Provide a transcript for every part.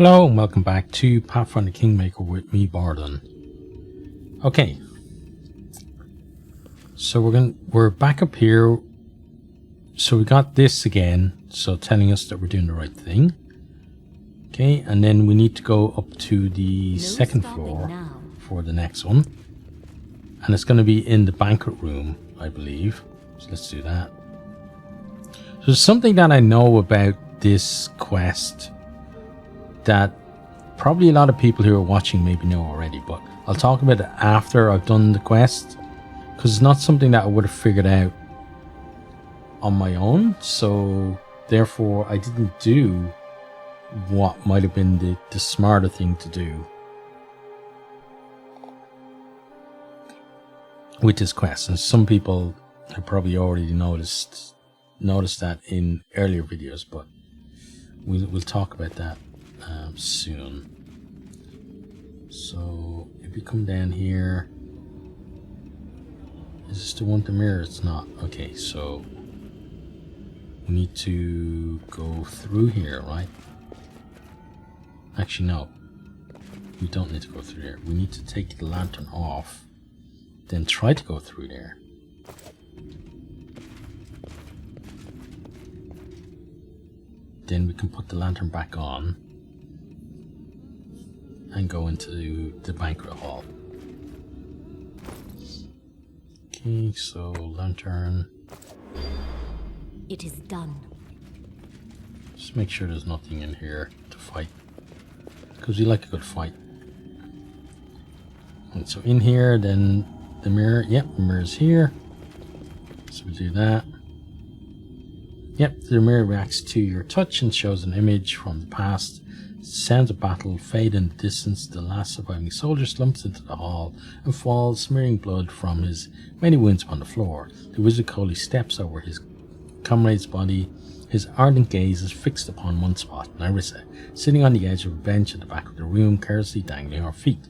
Hello and welcome back to Pathfinder Kingmaker with me, Baldur. Okay, so we're back up here. So we got this again, so telling us that we're doing the right thing. Okay, and then we need to go up to the second floor for the next one, and it's going to be in the banquet room, I believe. So let's do that. So there's something that I know about this quest that probably a lot of people who are watching maybe know already, but I'll talk about it after I've done the quest, because it's not something that I would have figured out on my own, so therefore I didn't do what might have been the smarter thing to do with this quest. And some people have probably already noticed that in earlier videos, but we'll talk about that soon. So if we come down here, is this the one to mirror? It's not. Okay, so we need to go through here, right? Actually, no, we don't need to go through there. We need to take the lantern off, then try to go through there. Then we can put the lantern back on and go into the banquet hall. Okay, so lantern. It is done. Just make sure there's nothing in here to fight, because we like a good fight. And so in here, then the mirror. Yep, the mirror's here. So we do that. Yep, the mirror reacts to your touch and shows an image from the past. Sounds of battle fade in the distance. The last surviving soldier slumps into the hall and falls, smearing blood from his many wounds upon the floor. The wizard coldly steps over his comrade's body. His ardent gaze is fixed upon one spot, Nerissa, sitting on the edge of a bench at the back of the room, carelessly dangling her feet.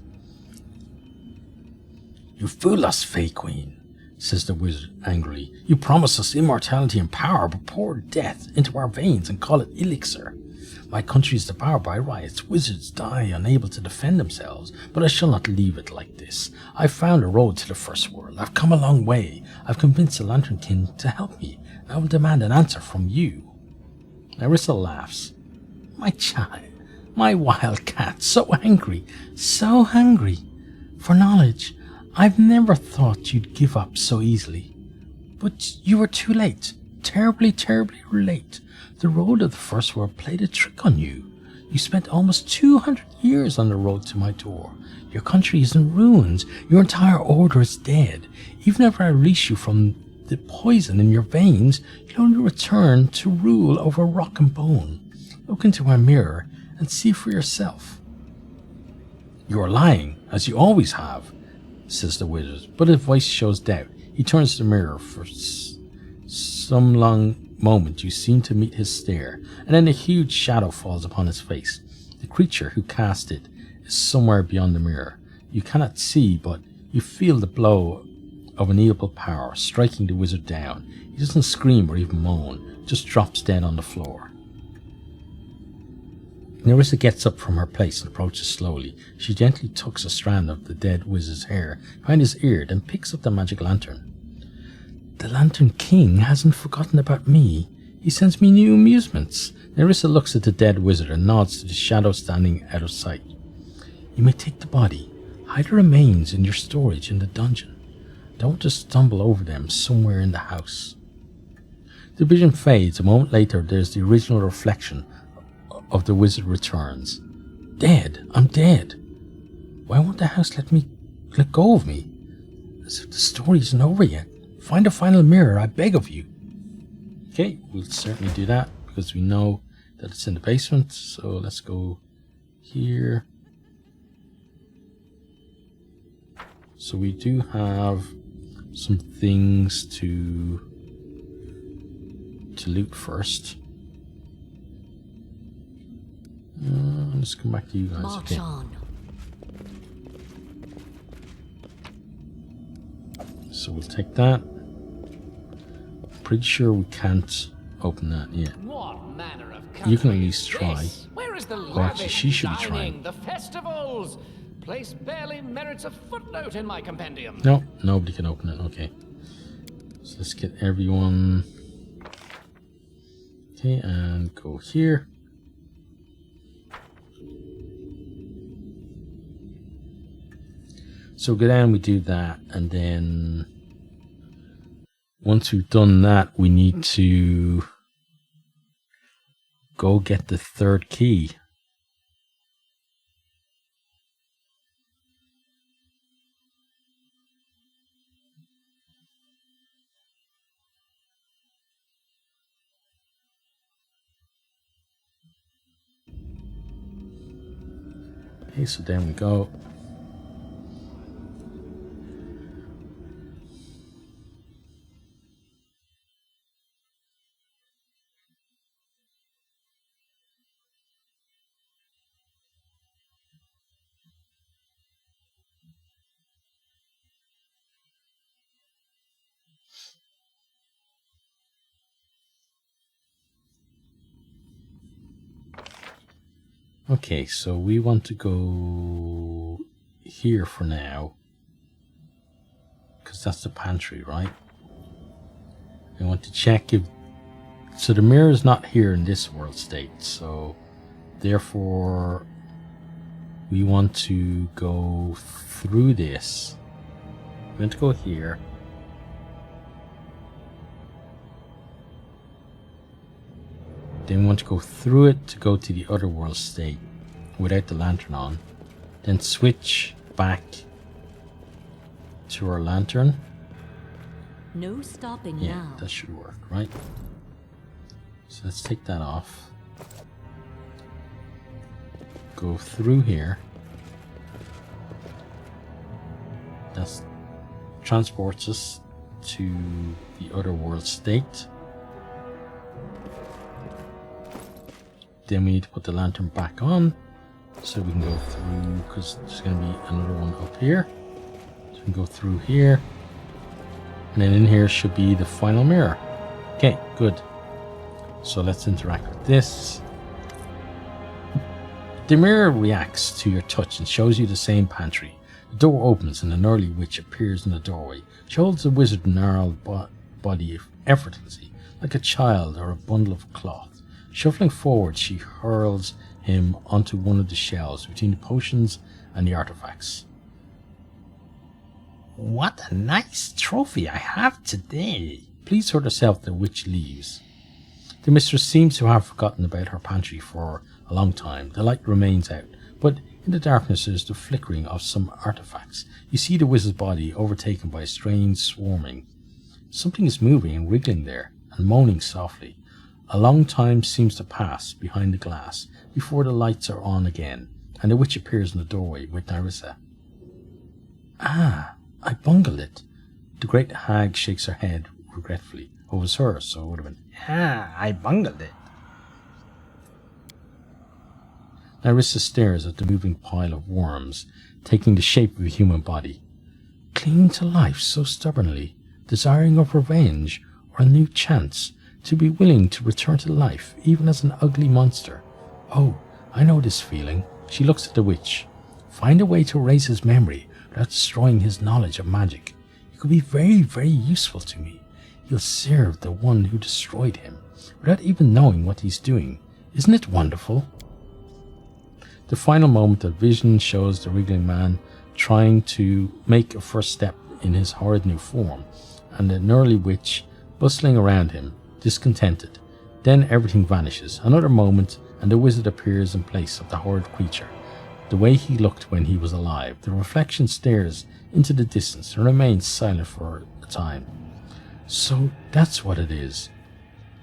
"You fool us, Fey Queen," says the wizard angrily. "You promise us immortality and power, but pour death into our veins and call it elixir. My country is devoured by riots. Wizards die unable to defend themselves, but I shall not leave it like this. I've found a road to the first world. I've come a long way. I've convinced the Lantern King to help me. I will demand an answer from you." Nerissa laughs. "My child, my wild cat, so hungry for knowledge. I've never thought you'd give up so easily. But you were too late. Terribly, terribly late. The road of the first world played a trick on you. You spent almost 200 years on the road to my door. Your country is in ruins. Your entire order is dead. Even if I release you from the poison in your veins, you'll only return to rule over rock and bone. Look into my mirror and see for yourself." "You are lying, as you always have," says the wizard, but his voice shows doubt. He turns to the mirror. For some long moment you seem to meet his stare, and then a huge shadow falls upon his face. The creature who cast it is somewhere beyond the mirror. You cannot see, but you feel the blow of an evil power striking the wizard down. He doesn't scream or even moan, just drops dead on the floor. Nerissa gets up from her place and approaches slowly. She gently tucks a strand of the dead wizard's hair behind his ear, then picks up the magic lantern. "The Lantern King hasn't forgotten about me. He sends me new amusements." Nerissa looks at the dead wizard and nods to the shadow standing out of sight. "You may take the body. Hide the remains in your storage in the dungeon. Don't just stumble over them somewhere in the house." The vision fades. A moment later, there's the original reflection of the wizard returns. "Dead. I'm dead. Why won't the house let go of me? As if the story isn't over yet. Find a final mirror, I beg of you." Okay, we'll certainly do that, because we know that it's in the basement. So let's go here. So we do have some things to loot first. Let's come back to you guys. March on. So we'll take that. Pretty sure we can't open that yet. What manner of You can at country least is try. this? Where is the Oh, actually, she should be dining, trying. the festivals. Place barely merits a footnote in my compendium. No, nobody can open it. Okay. So let's get everyone. Okay, and go here. So go down, we do that, and then once we've done that, we need to go get the third key. Okay, so there we go. Okay, so we want to go here for now, because that's the pantry, right? We want to check if... So the mirror is not here in this world state, so therefore we want to go through this. We want to go here. Then we want to go through it to go to the other world state without the lantern on. Then switch back to our lantern. No stopping Yeah, now. that should work, right? So let's take that off. Go through here. That transports us to the other world state. Then we need to put the lantern back on so we can go through, because there's going to be another one up here. So we can go through here. And then in here should be the final mirror. Okay, good. So let's interact with this. The mirror reacts to your touch and shows you the same pantry. The door opens and an early witch appears in the doorway. She holds the wizard gnarled body effortlessly, like a child or a bundle of cloth. Shuffling forward, she hurls him onto one of the shelves between the potions and the artifacts. What a nice trophy I have today! Please sort herself, the witch leaves. The mistress seems to have forgotten about her pantry for a long time. The light remains out, but in the darkness there's the flickering of some artifacts. You see the wizard's body overtaken by a strange swarming. Something is moving and wriggling there, and moaning softly. A long time seems to pass behind the glass before the lights are on again, and the witch appears in the doorway with Narissa. Ah, I bungled it. The great hag shakes her head regretfully. Oh, it was her, so it would have been, ah, I bungled it. Narissa stares at the moving pile of worms, taking the shape of a human body. Clinging to life so stubbornly, desiring of revenge or a new chance, to be willing to return to life, even as an ugly monster. Oh, I know this feeling. She looks at the witch. Find a way to erase his memory without destroying his knowledge of magic. He could be very, very useful to me. He'll serve the one who destroyed him, without even knowing what he's doing. Isn't it wonderful? The final moment of vision shows the wriggling man trying to make a first step in his horrid new form, and the gnarly witch bustling around him, discontented. Then everything vanishes. Another moment, and the wizard appears in place of the horrid creature, the way he looked when he was alive. The reflection stares into the distance and remains silent for a time. So that's what it is.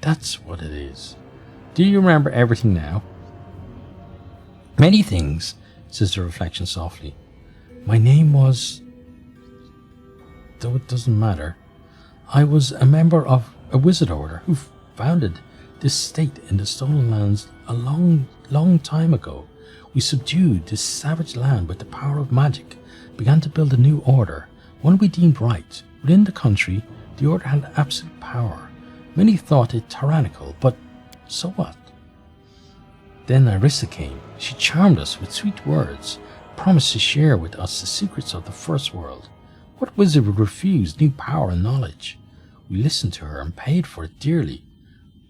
That's what it is. Do you remember everything now? Many things, says the reflection softly. My name was... though it doesn't matter. I was a member of a wizard order who founded this state in the Stolen Lands a long, long time ago. We subdued this savage land with the power of magic, began to build a new order, one we deemed right. Within the country, the order had absolute power. Many thought it tyrannical, but so what? Then Irissa came. She charmed us with sweet words, promised to share with us the secrets of the first world. What wizard would refuse new power and knowledge? We listened to her and paid for it dearly.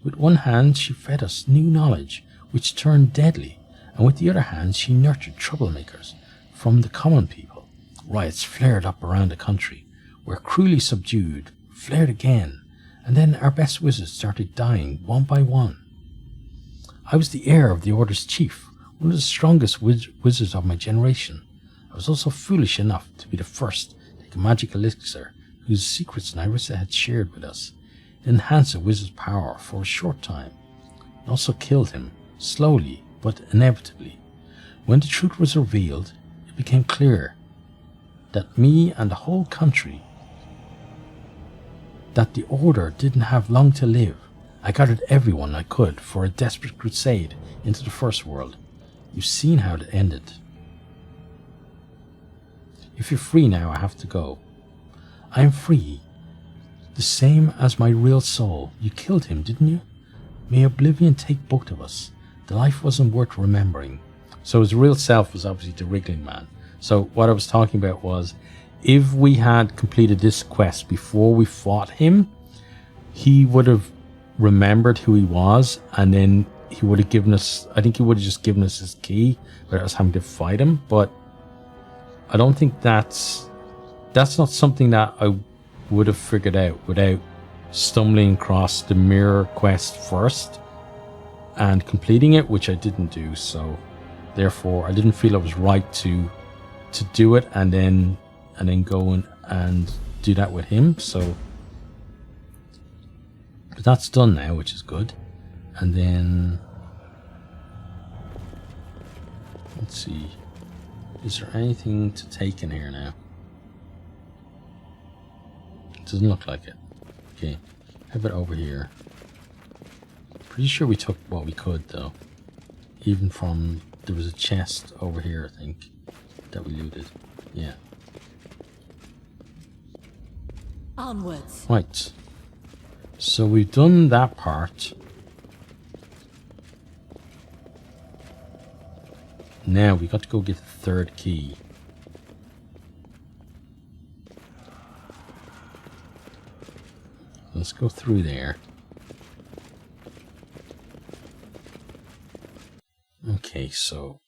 With one hand she fed us new knowledge, which turned deadly, and with the other hand she nurtured troublemakers from the common people. Riots flared up around the country, were cruelly subdued, flared again, and then our best wizards started dying one by one. I was the heir of the Order's chief, one of the strongest wizards of my generation. I was also foolish enough to be the first to take a magic elixir whose secrets Irissa had shared with us. It enhanced a wizard's power for a short time, and also killed him, slowly but inevitably. When the truth was revealed, it became clear that me and the whole country, that the Order didn't have long to live. I gathered everyone I could for a desperate crusade into the first world. You've seen how it ended. If you're free now, I have to go. I am free, the same as my real soul. You killed him, didn't you? May oblivion take both of us. The life wasn't worth remembering. So his real self was obviously the Wriggling Man. So what I was talking about was, if we had completed this quest before we fought him, he would have remembered who he was, and then he would have given us, I think he would have just given us his key without us having to fight him. But I don't think that's not something that I would have figured out without stumbling across the mirror quest first and completing it, which I didn't do. So therefore I didn't feel it was right to do it and then go in and do that with him. So but that's done now, which is good. And then let's see, is there anything to take in here now? It doesn't look like it. Okay, how about over here? Pretty sure we took what we could though, even from, there was a chest over here I think that we looted. Yeah, Onwards. right, so we've done that part. Now we got to go get the third key. Let's go through there. Okay, so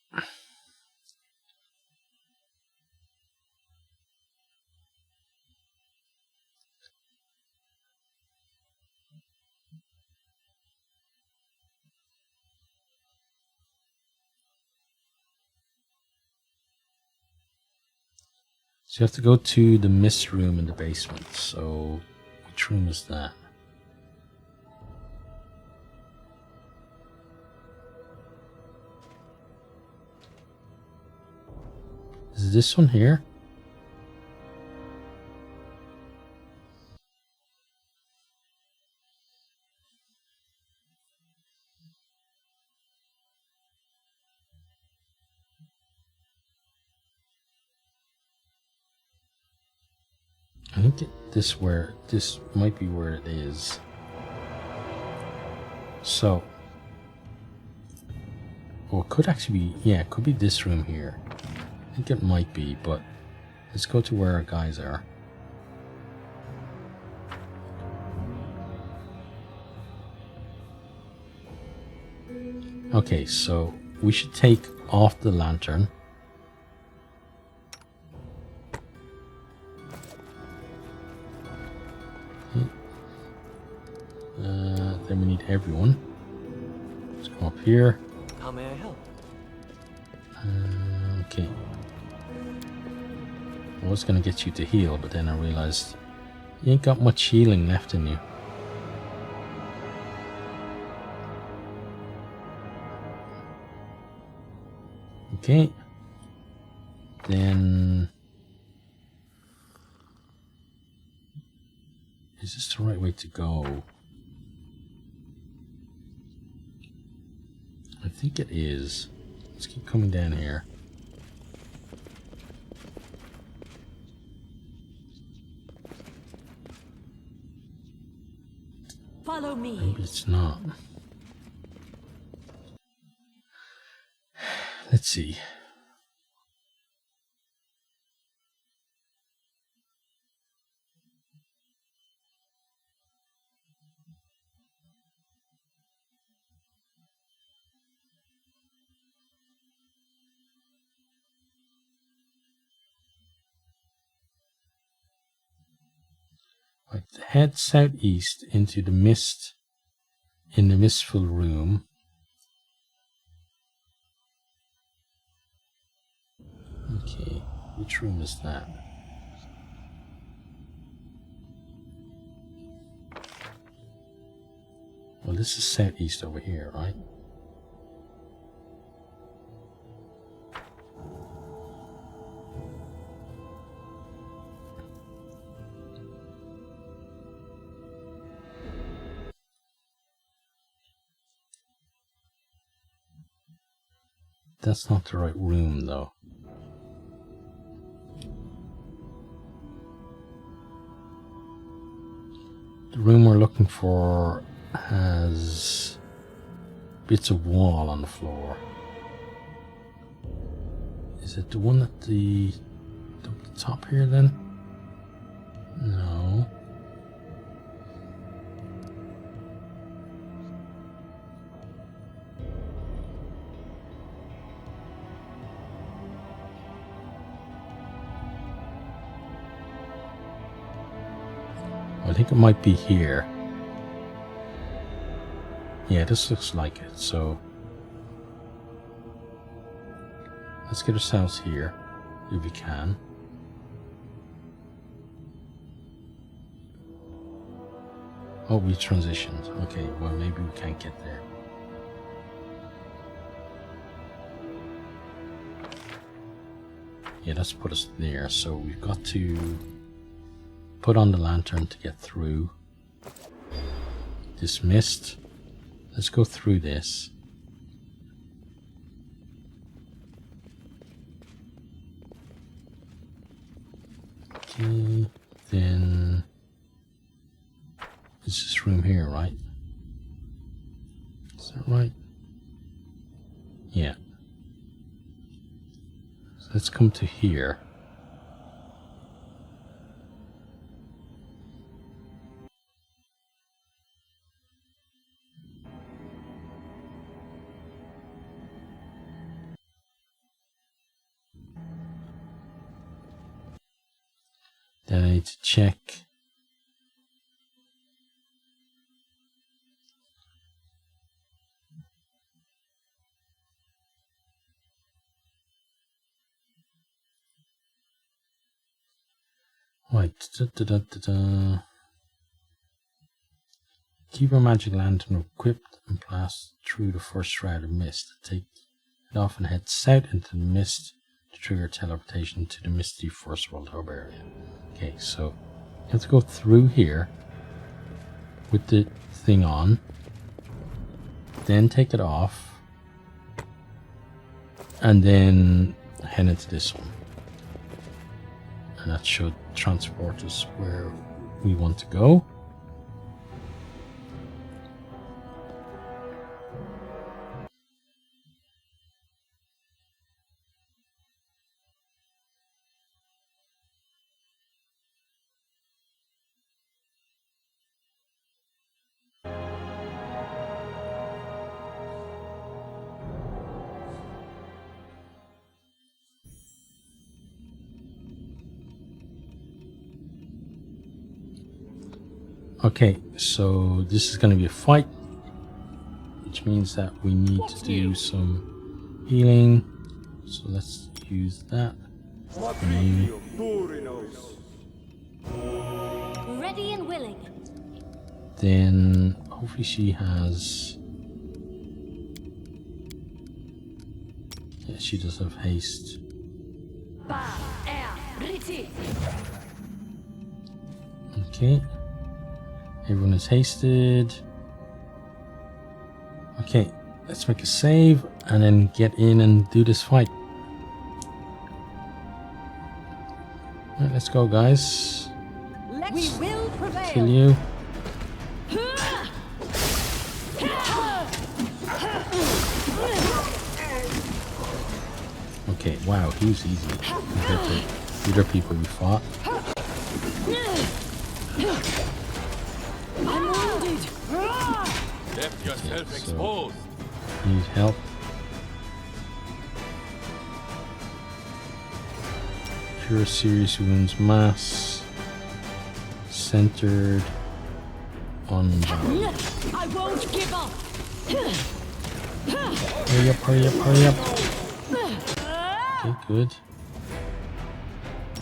you have to go to the mist room in the basement. So which room is that? Is this one here? I think this might be where it is. So, well, it could actually be, yeah, it could be this room here. I think it might be, but let's go to where our guys are. Okay, so we should take off the lantern. Then we need everyone. Let's come up here. How may I help? Okay. I was gonna get you to heal, but then I realized you ain't got much healing left in you. Okay. Then is this the right way to go? I think it is. Let's keep coming down here. Follow me. Maybe it's not. Let's see. Right, head southeast into the mist in the mistful room. Okay, which room is that? Well, this is southeast over here, right? That's not the right room, though. The room we're looking for has bits of wall on the floor. Is it the one at the top here, then? No. I think it might be here. Yeah, this looks like it, so let's get ourselves here, if we can. Oh, we transitioned. Okay, well, maybe we can't get there. Yeah, that's put us there, so we've got to put on the lantern to get through this mist. Let's go through this. Okay, then it's this room here, right? Is that right? Yeah. So let's come to here. Then I need to check right. Keep our magic lantern equipped and blast through the first shroud of mist. Take it off and head south into the mist to trigger teleportation to the misty first world hub area. Okay, so you have to go through here with the thing on, then take it off, and then head into this one. And that should transport us where we want to go. Okay, so this is going to be a fight, which means that we need to do some healing. So let's use that. Ready and willing. Then hopefully she has. Yeah, she does have haste. Okay. Everyone is hasted. Okay, let's make a save and then get in and do this fight. Alright, let's go, guys. We will prevail. Kill you. Okay, wow, he was easy compared to the other people we fought. I'm wounded. Left yourself so- exposed. Need help. Cure serious wounds, mass. Centered on Baldur. I won't give up. Hurry up, hurry up, hurry up. Okay, good.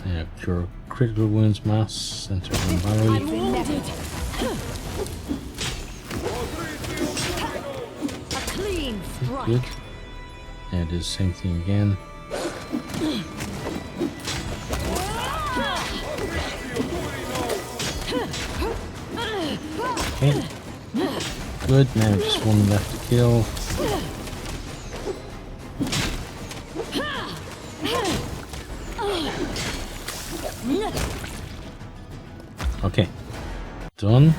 Yeah, cure critical wounds, mass. Centered on Baldur. I'm wounded. A clean strike. Good. Yeah, do the same thing again. Okay. Good, now just one left to kill. Okay. Done.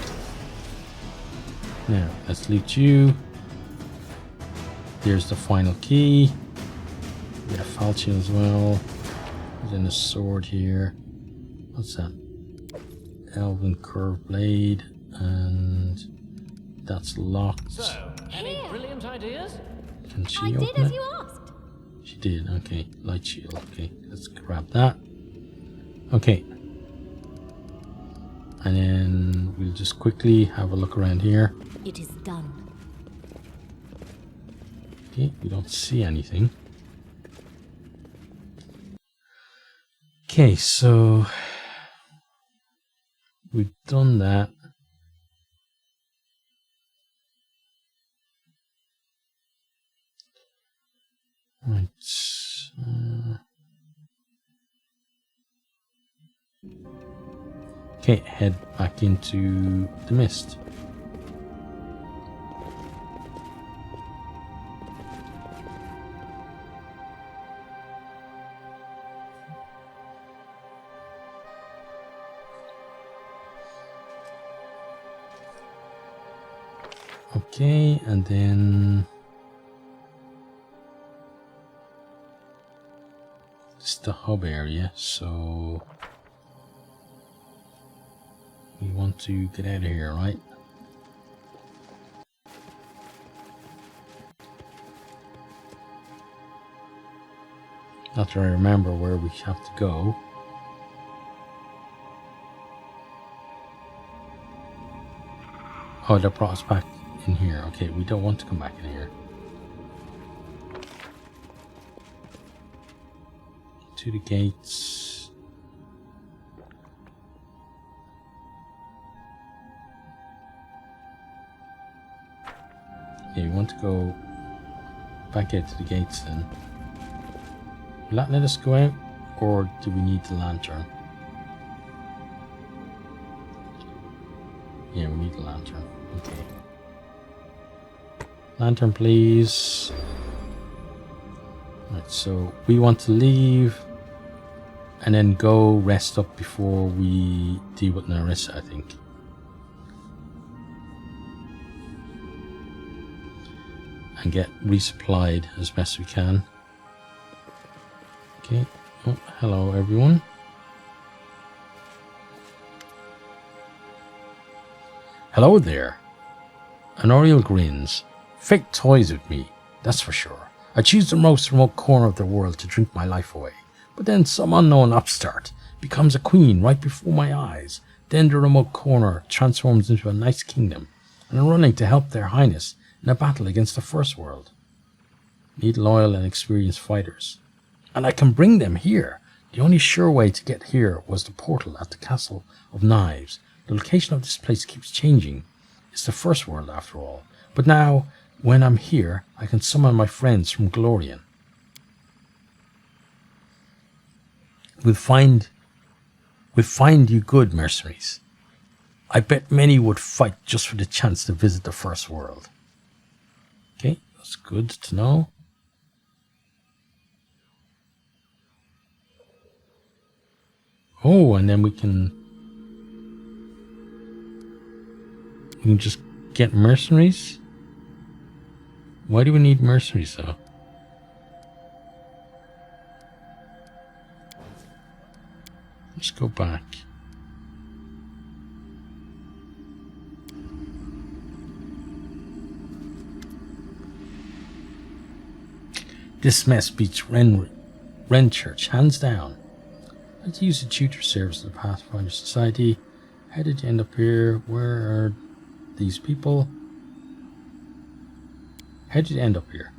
Now, let's loot you. There's the final key. We got a falchion as well. Then a sword here. What's that? Elven curved blade. And that's locked. So, any brilliant ideas? Can she I did open as it? you asked. She did. Okay. Light shield. Okay. Let's grab that. Okay. And then we'll just quickly have a look around here. It is done. Okay. We don't see anything. Okay. So we've done that. Right. Okay, head back into the mist. Okay, and then it's the hub area, so we want to get out of here, right? Not that I remember where we have to go. Oh, that brought us back in here. Okay, we don't want to come back in here. To the gates. Okay, we want to go back out to the gates then. Will that let us go out? Or do we need the lantern? Yeah, we need the lantern. Okay. Lantern, please. Right, so we want to leave and then go rest up before we deal with Narissa, I think. And get resupplied as best we can. Okay. Oh, hello everyone. Hello there. Honorial grins. Fake toys with me, that's for sure. I choose the most remote corner of the world to drink my life away. But then some unknown upstart becomes a queen right before my eyes. Then the remote corner transforms into a nice kingdom. And I'm running to help their highness in a battle against the first world. Need loyal and experienced fighters. And I can bring them here. The only sure way to get here was the portal at the Castle of Knives. The location of this place keeps changing. It's the first world after all. But now, when I'm here, I can summon my friends from Glorian. We'll find you good mercenaries. I bet many would fight just for the chance to visit the first world. Okay, that's good to know. Oh, and then we can just get mercenaries? Why do we need mercenaries though? Let's go back. This mess beats Ren Church, hands down. I'd like to use the tutor service of the Pathfinder Society. How did you end up here? Where are these people? How did you end up here?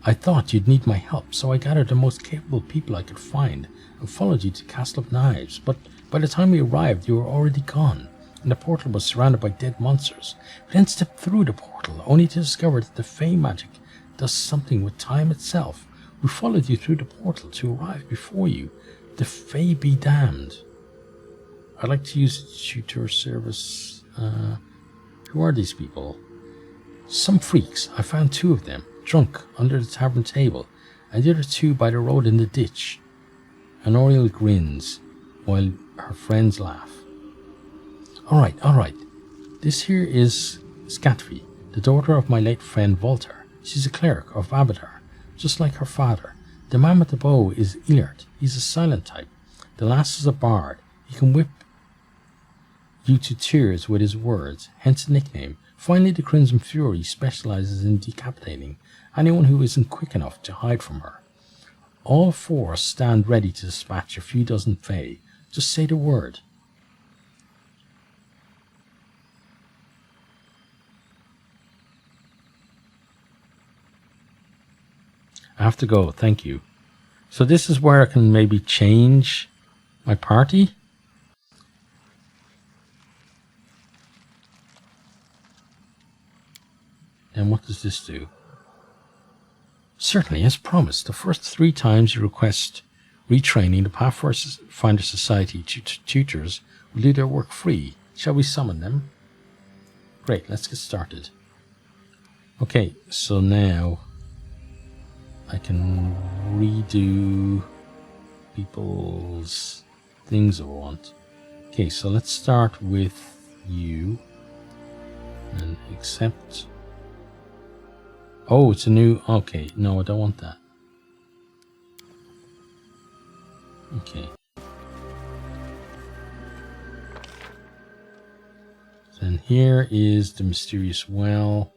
I thought you'd need my help, so I gathered the most capable people I could find and followed you to Castle of Knives, but by the time we arrived you were already gone, and the portal was surrounded by dead monsters. We then stepped through the portal, only to discover that the Fey magic does something with time itself. We followed you through the portal to arrive before you. The Fey be damned. I'd like to use the tutor service. Who are these people? Some freaks. I found 2 of them, drunk, under the tavern table, and the other 2 by the road in the ditch. Honoriel grins, while her friends laugh. Alright. This here is Skatvi, the daughter of my late friend Voltar. She's a cleric of Abadar, just like her father. The man with the bow is Ilert. He's a silent type. The last is a bard. He can whip you to tears with his words, hence the nickname. Finally, the Crimson Fury specializes in decapitating anyone who isn't quick enough to hide from her. All 4 stand ready to dispatch a few dozen Fey. Just say the word. I have to go, thank you. So this is where I can maybe change my party. And what does this do? Certainly, as promised, the first 3 times you request retraining, the Pathfinder Society tutors will do their work free. Shall we summon them? Great, let's get started. Okay, so now I can redo people's things I want. Okay, so let's start with you and accept. Oh, it's a new. Okay, no, I don't want that. Okay. Then here is the mysterious well.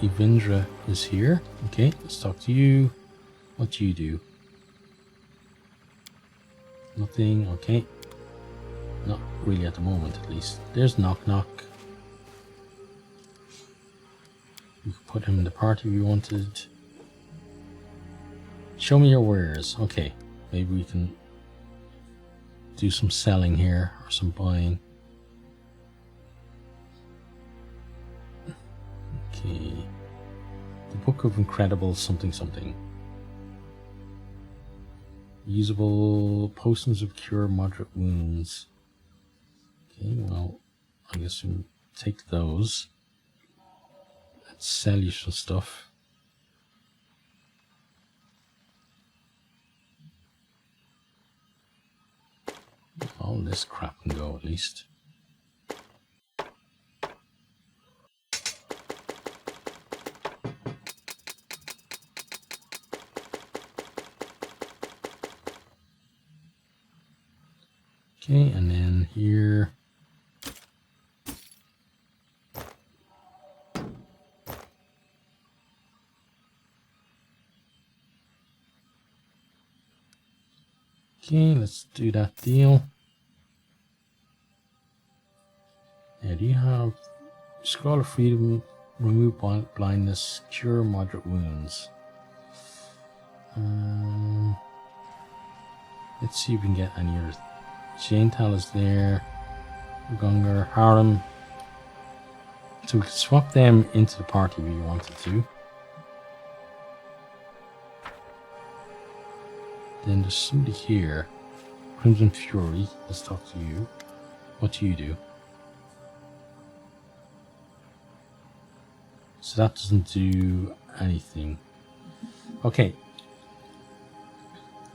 Evindra is here. Okay, let's talk to you. What do you do? Nothing. Okay. Not really at the moment, at least. There's Knock Knock. We could put him in the party we wanted. Show me your wares. Okay, maybe we can do some selling here or some buying. Okay. The Book of Incredible something something. Usable potions of cure moderate wounds. Okay, well, I guess we'll take those. Let's sell you some stuff. All this crap can go at least. Okay, and then here. Okay, let's do that deal. Now, do you have Scroll of Freedom, remove blindness, cure moderate wounds? Let's see if we can get any other. Jaintal is there. Gungar, Harem. So we can swap them into the party we wanted to. Then there's somebody here. Crimson Fury. Let's talk to you. What do you do? So that doesn't do anything. Okay.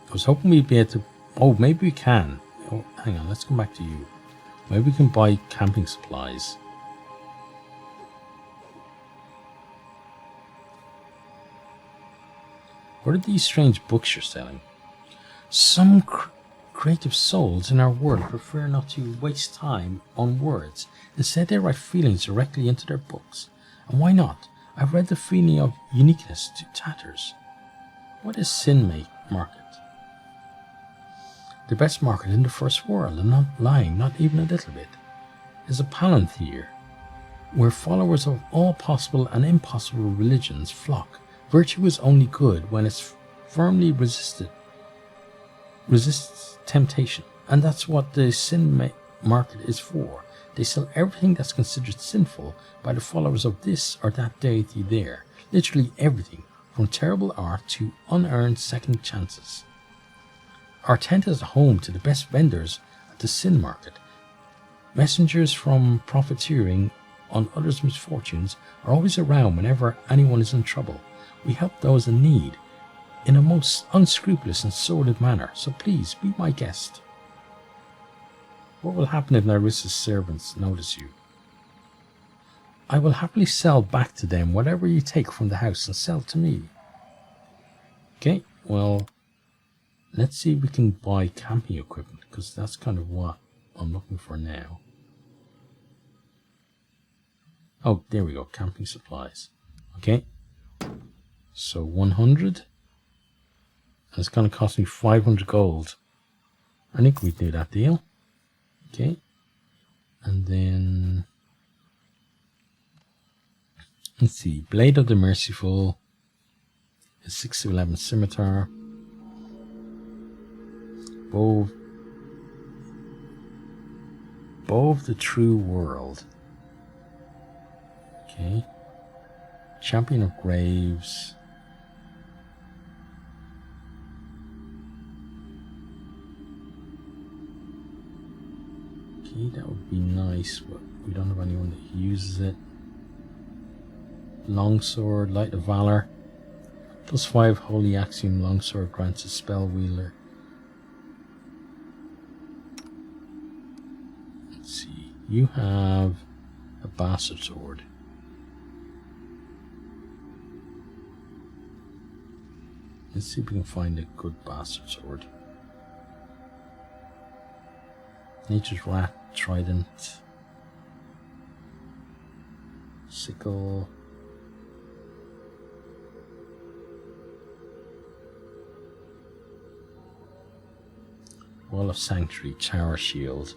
I was hoping we'd be able to. Oh, maybe we can. Oh, hang on, let's come back to you. Maybe we can buy camping supplies. What are these strange books you're selling? Some creative souls in our world prefer not to waste time on words. Instead, they write feelings directly into their books. And why not? I've read the feeling of uniqueness to tatters. What is sin market? The best market in the first world, and not lying, not even a little bit, is a palantir, where followers of all possible and impossible religions flock. Virtue is only good when it's firmly resists temptation, and that's what the sin market is for. They sell everything that's considered sinful by the followers of this or that deity there. Literally everything, from terrible art to unearned second chances. Our tent is home to the best vendors at the sin market. Messengers from profiteering on others' misfortunes are always around whenever anyone is in trouble. We help those in need in a most unscrupulous and sordid manner, so please be my guest. What will happen if Narissa's servants notice you? I will happily sell back to them whatever you take from the house and sell to me. Okay, well, let's see if we can buy camping equipment, because that's kind of what I'm looking for now. Oh, there we go, camping supplies. Okay, so 100. And it's going to cost me 500 gold. I think we do that deal. Okay, and then let's see, Blade of the Merciful is 6 to 11 Scimitar. Bow of the True World. Okay, Champion of Graves. That would be nice, but we don't have anyone that uses it. Longsword, Light of Valor. +5 Holy Axiom Longsword grants a spell wielder. Let's see. You have a Bastard Sword. Let's see if we can find a good Bastard Sword. Nature's Rat, Trident, Sickle, Wall of Sanctuary, Tower Shield.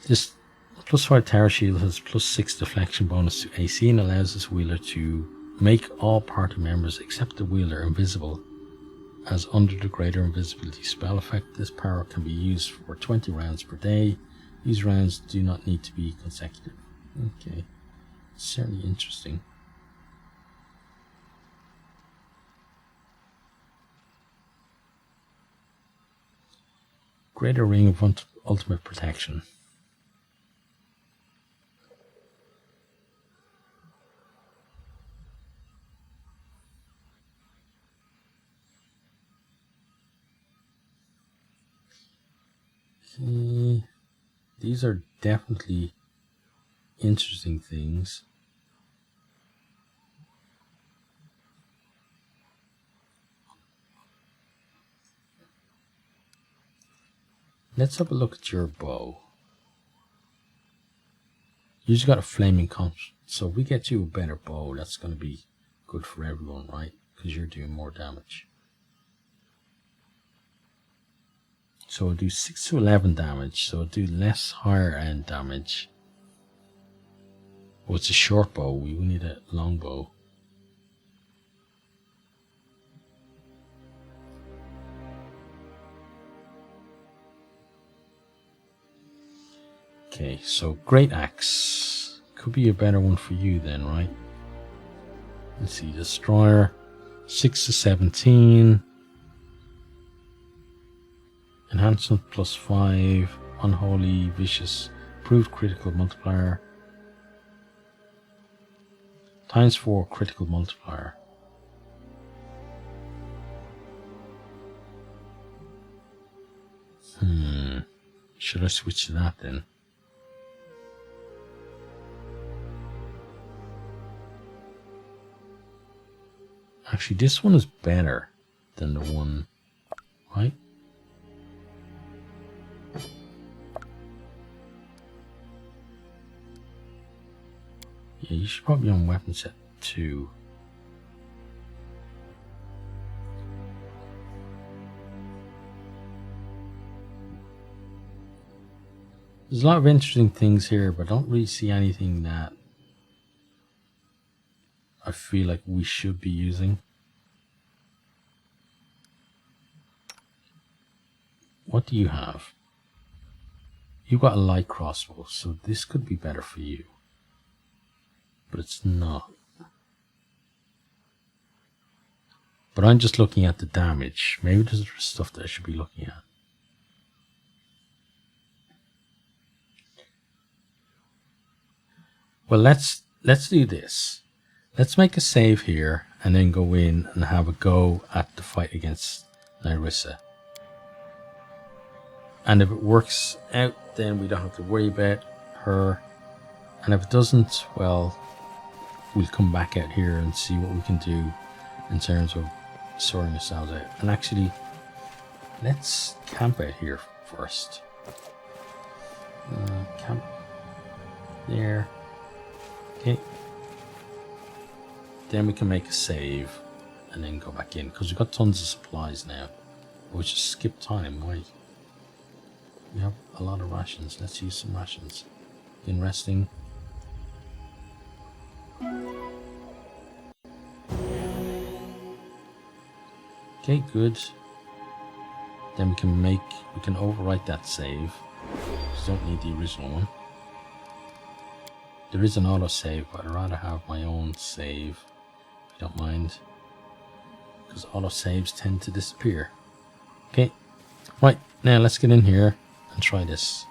This +5 Tower Shield has +6 deflection bonus to AC and allows this wielder to make all party members except the wielder invisible. As under the greater invisibility spell effect, this power can be used for 20 rounds per day. These rounds do not need to be consecutive. Okay, certainly interesting. Greater Ring of Ultimate Protection. These are definitely interesting things. Let's have a look at your bow. You just got a flaming conscience, so if we get you a better bow, that's going to be good for everyone, right? Because you're doing more damage. So we'll do 6 to 11 damage, so we'll do less higher end damage. Oh, it's a short bow, we will need a long bow. Okay, so Great Axe. Could be a better one for you then, right? Let's see, Destroyer. 6 to 17. Enhancement +5, Unholy, Vicious, Improved Critical Multiplier, ×4 Critical Multiplier. Should I switch to that then? Actually, this one is better than the one, right? Yeah, you should probably be on weapon set 2. There's a lot of interesting things here, but I don't really see anything that I feel like we should be using. What do you have? You've got a light crossbow, so this could be better for you. But it's not. But I'm just looking at the damage. Maybe there's stuff that I should be looking at. Well, let's do this. Let's make a save here and then go in and have a go at the fight against Nyrissa. And if it works out, then we don't have to worry about her. And if it doesn't, well, we'll come back out here and see what we can do in terms of sorting ourselves out. And actually, let's camp out here first. Camp there. Okay. Then we can make a save and then go back in, because we've got tons of supplies now. We'll just skip time, right? We have a lot of rations. Let's use some rations. In resting. Okay, good. Then we can overwrite that save. We don't need the original one. There is an auto save, but I'd rather have my own save. If you don't mind. Because auto saves tend to disappear. Okay. Right, now let's get in here and try this.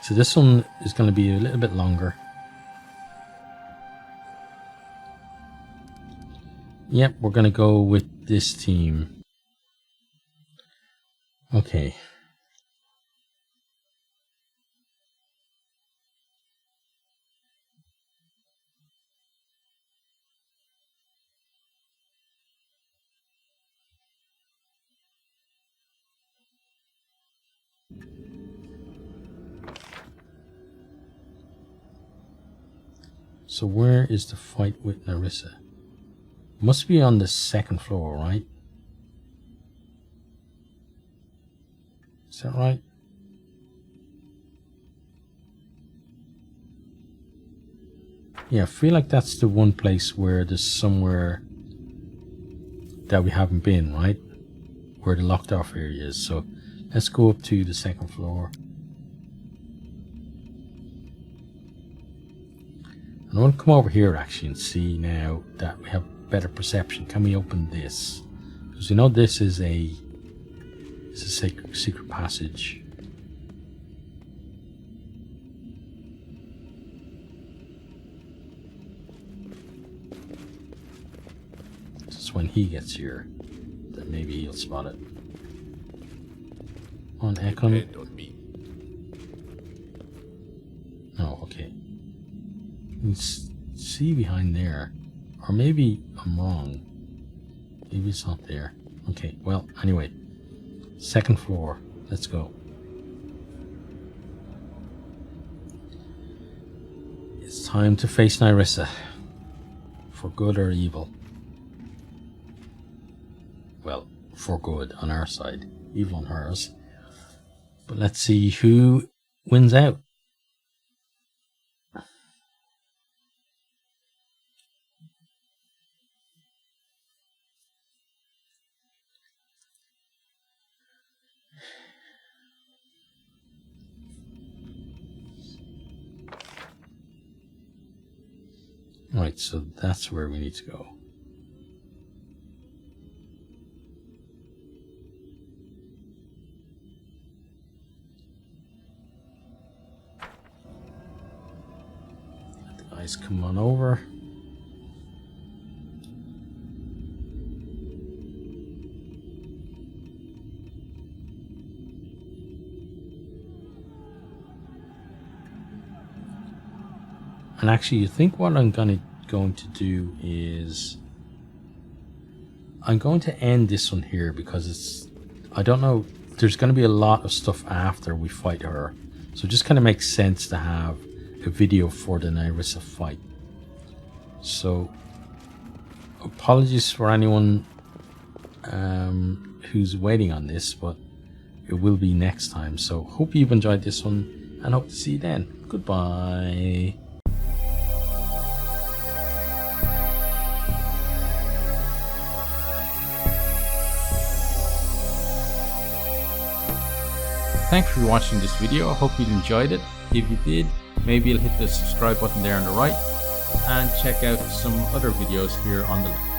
So this one is going to be a little bit longer. Yep, we're going to go with this team. Okay. So where is the fight with Nyrissa? Must be on the second floor, right? Is that right? Yeah, I feel like that's the one place where there's somewhere that we haven't been, right? Where the locked off area is. So let's go up to the second floor. I want to come over here actually and see now that we have better perception. Can we open this? Because you know this is a secret passage. Just when he gets here, then maybe he'll spot it. On Econ. Depend on me. Oh, okay. You can see behind there, or maybe I'm wrong. Maybe it's not there. Okay, well, anyway, second floor. Let's go. It's time to face Nyrissa, for good or evil. Well, for good on our side, evil on hers. But let's see who wins out. Right, so that's where we need to go. Let the guys come on over. And actually, you think what I'm going to do is I'm going to end this one here because it's, I don't know, there's going to be a lot of stuff after we fight her. So it just kind of makes sense to have a video for the Nyrissa fight. So apologies for anyone who's waiting on this, but it will be next time. So hope you've enjoyed this one and hope to see you then. Goodbye. Thanks for watching this video. I hope you enjoyed it. If you did, maybe you'll hit the subscribe button there on the right and check out some other videos here on the left.